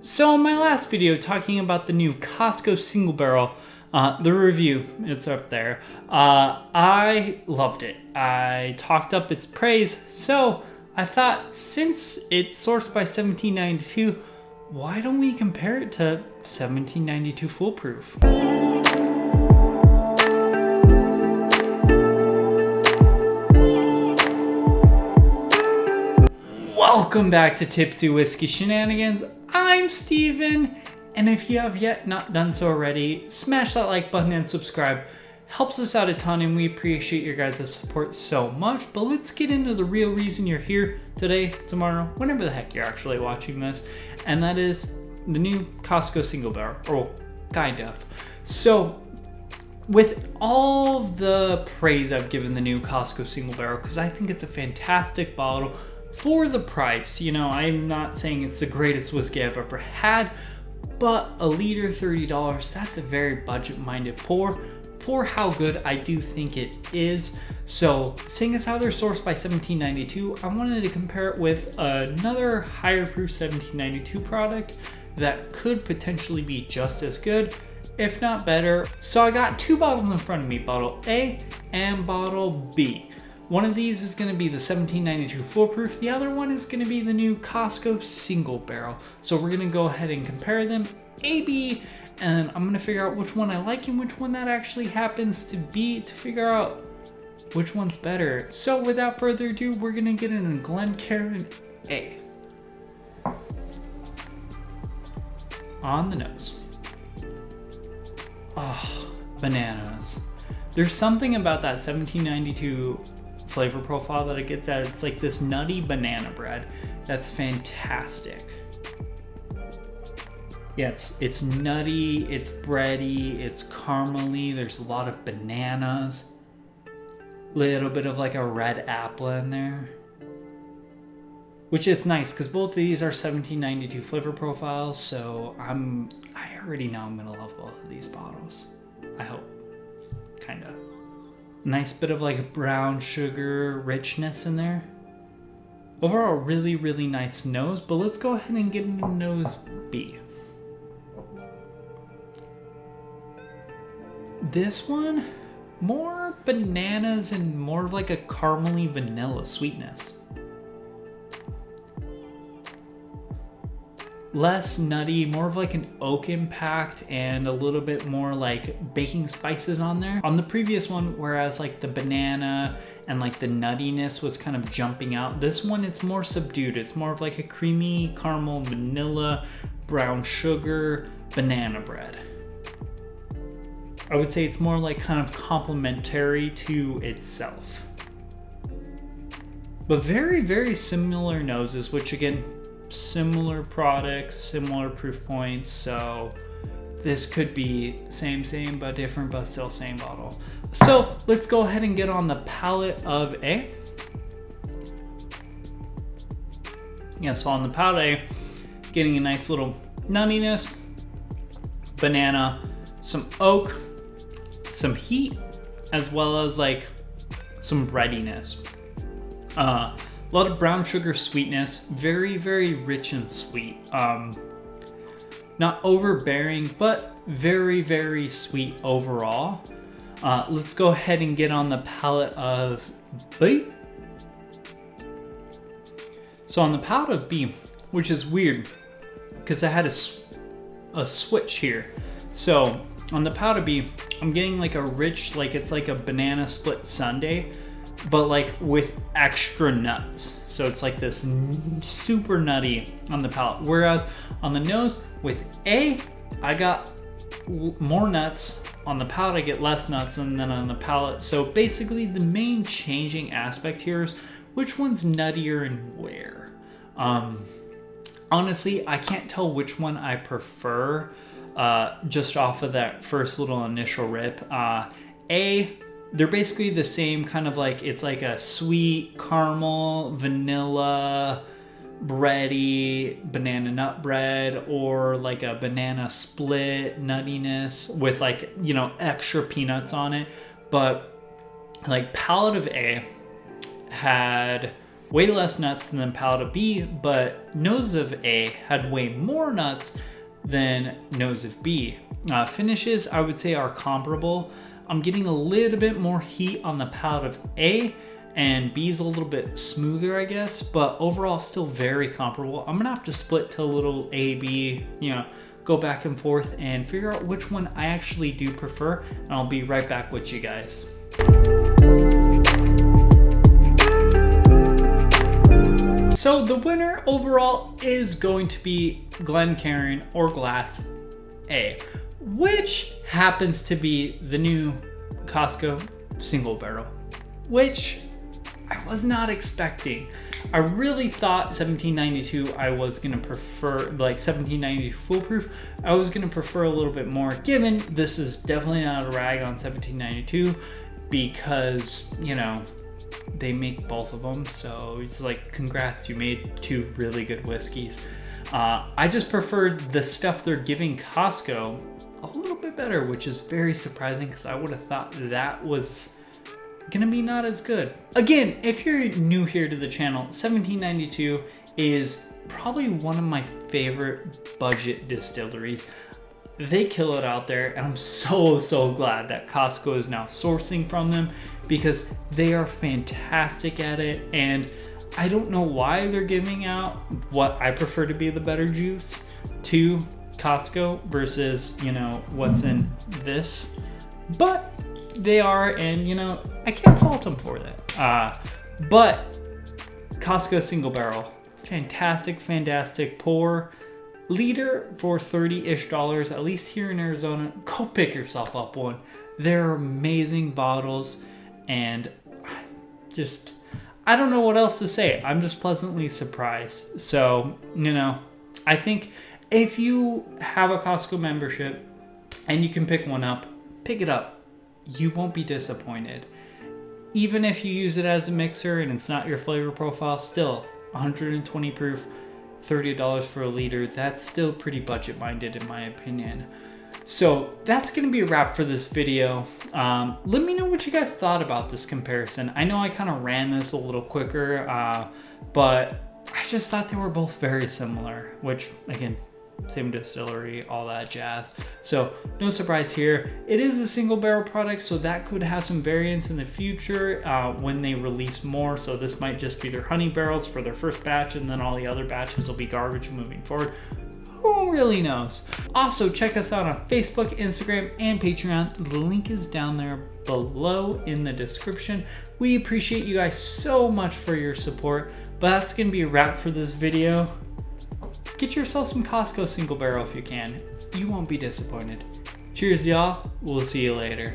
So in my last video talking about the new Costco single barrel, the review, it's up there, I loved it. I talked up its praise, so I thought since it's sourced by 1792, why don't we compare it to 1792 Foolproof? Welcome back to Tipsy Whiskey Shenanigans. I'm Steven, and if you have yet not done so already, smash that like button and subscribe. Helps us out a ton, and we appreciate your guys' support so much. But let's get into the real reason you're here today, tomorrow, whenever the heck you're actually watching this, and that is the new Costco single barrel, or kind of. So, with all the praise I've given the new Costco single barrel, because I think it's a fantastic bottle for the price. You know, I'm not saying it's the greatest whiskey I've ever had, but a liter, $30, that's a very budget-minded pour for how good I do think it is. So, seeing as how they're sourced by 1792, I wanted to compare it with another higher proof 1792 product that could potentially be just as good, if not better. So I got two bottles in front of me, bottle A and bottle B. One of these is going to be the 1792 Foolproof. The other one is going to be the new Costco single barrel. So we're going to go ahead and compare them, A, B, and I'm going to figure out which one I like and which one that actually happens to be, to figure out which one's better. So without further ado, we're going to get in a Glencairn A. On the nose. Oh, bananas. There's something about that 1792 flavor profile that I get, that it's like this nutty banana bread that's fantastic. Yeah, it's nutty, it's bready, it's caramely, there's a lot of bananas, little bit of like a red apple in there, which is nice because both of these are 1792 flavor profiles, so I already know I'm gonna love both of these bottles. I hope. Kinda. Nice bit of like brown sugar richness in there. Overall, really, really nice nose, but let's go ahead and get into nose B. This one, more bananas and more of like a caramely vanilla sweetness. Less nutty, more of like an oak impact and a little bit more like baking spices on there. On the previous one, whereas like the banana and like the nuttiness was kind of jumping out, this one it's more subdued. It's more of like a creamy caramel, vanilla, brown sugar, banana bread. I would say it's more like kind of complementary to itself. But very, very similar noses, which again, similar products, similar proof points, so this could be same but different, but still same bottle. So let's go ahead and get on the palate of A. Yeah, so on the palate A, getting a nice little nuttiness, banana, some oak, some heat, as well as like some breadiness. A lot of brown sugar sweetness, very, very rich and sweet. Not overbearing, but very, very sweet overall. Let's go ahead and get on the palate of B. So on the palate of B, which is weird, because I had a switch here. So on the palate of B, I'm getting like a rich, like it's like a banana split sundae, but like with extra nuts. So it's like this super nutty on the palate. Whereas on the nose with A, I got more nuts. On the palate, I get less nuts, and then on the palate. So basically the main changing aspect here is which one's nuttier and where. Honestly, I can't tell which one I prefer just off of that first little initial rip. A, they're basically the same kind of like, it's like a sweet caramel, vanilla, bready banana nut bread, or like a banana split nuttiness with like, you know, extra peanuts on it. But like palate of A had way less nuts than Palate B, but nose of A had way more nuts than nose of B. Finishes, I would say, are comparable. I'm getting a little bit more heat on the Palate of A, and B is a little bit smoother, I guess, but overall still very comparable. I'm gonna have to split to a little A, B, go back and forth and figure out which one I actually do prefer, and I'll be right back with you guys. So the winner overall is going to be Glencairn or Glass A, which happens to be the new Costco single barrel, which I was not expecting. I really thought 1792 I was gonna prefer, like 1792 foolproof, I was gonna prefer a little bit more, given this is definitely not a rag on 1792 because, they make both of them. So it's like, congrats, you made two really good whiskeys. I just preferred the stuff they're giving Costco a little bit better, which is very surprising because I would have thought that was gonna be not as good. Again, if you're new here to the channel, 1792 is probably one of my favorite budget distilleries. They kill it out there, and I'm so glad that Costco is now sourcing from them because they are fantastic at it. And I don't know why they're giving out what I prefer to be the better juice to Costco versus, what's in this, but they are, and I can't fault them for that. But Costco single barrel, fantastic pour. Liter for $30-ish, at least here in Arizona. Go pick yourself up one. They're amazing bottles, and I don't know what else to say. I'm just pleasantly surprised. So, I think if you have a Costco membership and you can pick one up, pick it up. You won't be disappointed. Even if you use it as a mixer and it's not your flavor profile, still 120 proof, $30 for a liter, that's still pretty budget minded in my opinion. So that's gonna be a wrap for this video. Let me know what you guys thought about this comparison. I know I kind of ran this a little quicker, but I just thought they were both very similar, which again, same distillery, all that jazz. So no surprise here. It is a single barrel product, so that could have some variance in the future when they release more. So this might just be their honey barrels for their first batch, and then all the other batches will be garbage moving forward. Who really knows? Also, check us out on Facebook, Instagram, and Patreon. The link is down there below in the description. We appreciate you guys so much for your support, but that's gonna be a wrap for this video. Get yourself some Costco single barrel if you can. You won't be disappointed. Cheers, y'all. We'll see you later.